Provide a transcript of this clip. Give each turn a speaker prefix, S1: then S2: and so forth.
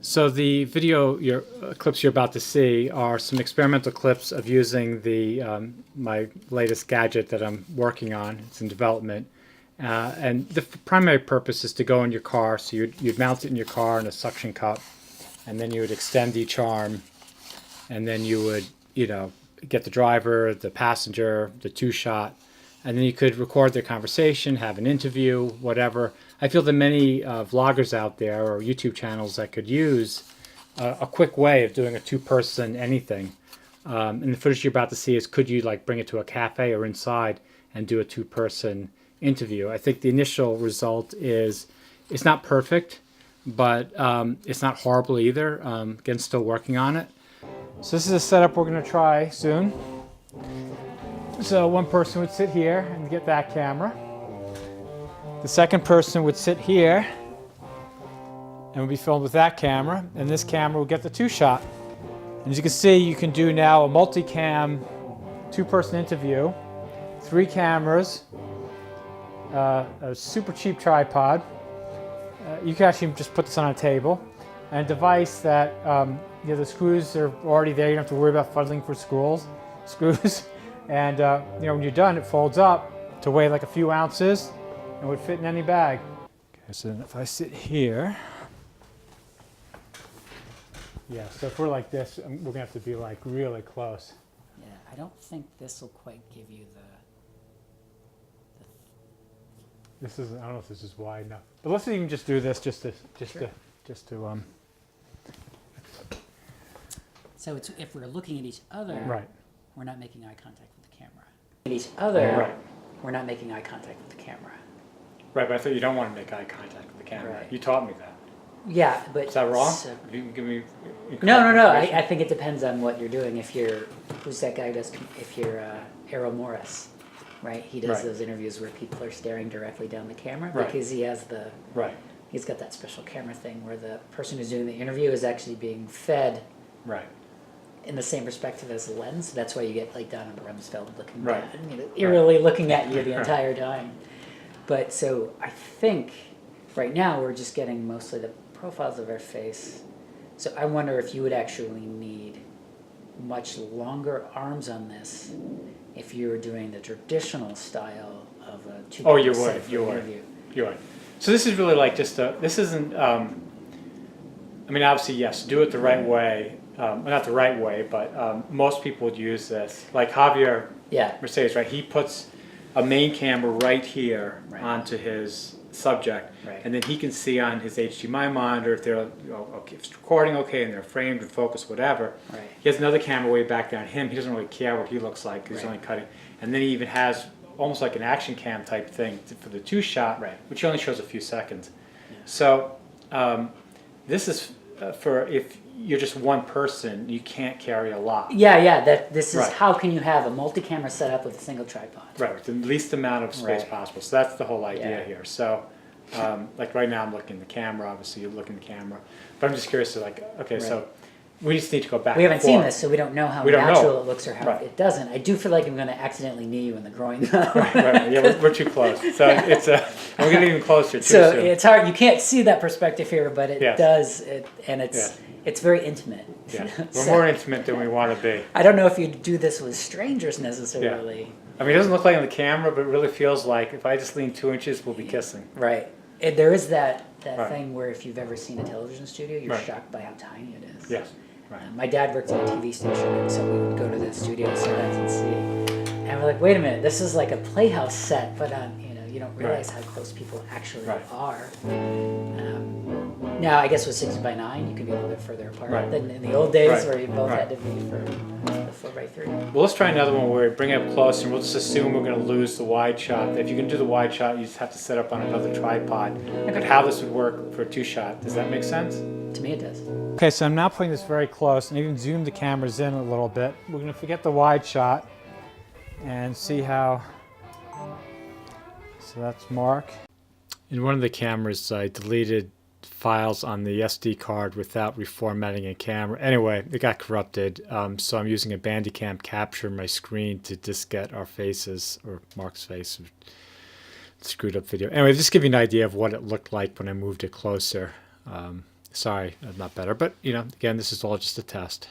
S1: So the video clips you're about to see are some experimental clips of using the my latest gadget that I'm working on. It's in development, and the primary purpose is to go in your car. So you'd mount it in your car in a suction cup, and then you would extend each arm, and then you would get the driver, the passenger, the two-shot, and then you could record their conversation, have an interview, whatever. I feel that many vloggers out there or YouTube channels that could use a quick way of doing a two-person anything. And the footage you're about to see is, could you like bring it to a cafe or inside and do a two-person interview? I think the initial result is, it's not perfect, but it's not horrible either. Again, still working on it. So this is a setup we're going to try soon. So one person would sit here and get that camera. The second person would sit here and would be filmed with that camera, and this camera would get the two-shot. And as you can see, you can do now a multi-cam two-person interview, 3 cameras, a super cheap tripod. You can actually just put this on a table, and a device that the screws are already there. You don't have to worry about fuddling for screws. And when you're done, it folds up to weigh like a few ounces and would fit in any bag. Okay, so then if I sit here, yeah, so if we're like this, we're gonna have to be like really close.
S2: Yeah, I don't think this will quite give you
S1: This is, I don't know if this is wide enough, but let's even just do this just to.
S2: So it's, if we're looking at each other,
S1: right,
S2: we're not making eye contact with the camera. At each other,
S1: right,
S2: we're not making eye contact with the camera.
S1: right. But I thought you don't want to make eye contact with the camera.
S2: Right.
S1: You taught me that.
S2: Yeah, but
S1: Is that wrong?
S2: So,
S1: If you can give me.
S2: no. I think it depends on what you're doing. If you're, who's that guy who does? If you're Errol Morris, right? He does
S1: Right.
S2: those interviews where people are staring directly down the camera
S1: Right.
S2: because he has the.
S1: Right.
S2: He's got that special camera thing where the person who's doing the interview is actually being fed.
S1: Right.
S2: In the same perspective as the lens. That's why you get like Donna Rumsfeld looking
S1: Right.
S2: down, eerily looking at you the entire time. But so I think right now we're just getting mostly the profiles of our face. So I wonder if you would actually need much longer arms on this if you were doing the traditional style of a two.
S1: Oh, you would. So this is really like just a, this isn't, I mean, obviously, yes, do it the right way. Not the right way, but most people would use this. Like Javier Mercedes, right? He puts a main camera right here onto his subject, and then he can see on his HDMI monitor if they're okay, if it's recording okay and they're framed and focused, whatever.
S2: Right.
S1: He has another camera way back down him. He doesn't really care what he looks like because he's only cutting. And then he even has almost like an action cam type thing for the two-shot, which only shows a few seconds. Yeah. So this is for if you're just one person, you can't carry a lot.
S2: Yeah. This is how can you have a multi-camera setup with a single tripod?
S1: Right, with the least amount of space possible. So that's the whole idea here. So, like right now, I'm looking at the camera. Obviously, you're looking at the camera, but I'm just curious to like, okay, so we just need to go back.
S2: We haven't seen this, so we don't know how natural it looks or how it doesn't. I do feel like I'm going to accidentally knee you in the groin.
S1: right. Yeah, we're too close. So it's and we're getting even closer too.
S2: So it's hard. You can't see that perspective here, but it does. It's very intimate.
S1: Yeah, we're more intimate than we want to be.
S2: I don't know if you do this with strangers necessarily.
S1: Yeah. I mean, it doesn't look like on the camera, but it really feels like if I just lean 2 inches, we'll be kissing.
S2: Right. There is that thing where if you've ever seen a television studio, you're shocked by how tiny it is.
S1: Yes. Right.
S2: My dad worked at a TV station, and so we would go to the studio sometimes and see. And we're like, wait a minute, this is like a Playhouse set, but you don't realize how close people actually are. Now, I guess with 6x9, you can be a little bit further apart than in the old days where you both had to be for the 4x3.
S1: Well, let's try another one where we bring it up close, and we'll just assume we're going to lose the wide shot. If you can do the wide shot, you just have to set up on another tripod. But how this would work for a two-shot, does that make sense?
S2: To me, it does.
S1: Okay, so I'm now putting this very close, and even zoom the cameras in a little bit. We're going to forget the wide shot and see how. So that's Mark. In one of the cameras, I deleted files on the SD card without reformatting a camera. Anyway, it got corrupted, so I'm using a Bandicam capture my screen to just get our faces, or Mark's face, screwed up video. Anyway, just give you an idea of what it looked like when I moved it closer. Sorry, I'm not better. But, again, this is all just a test.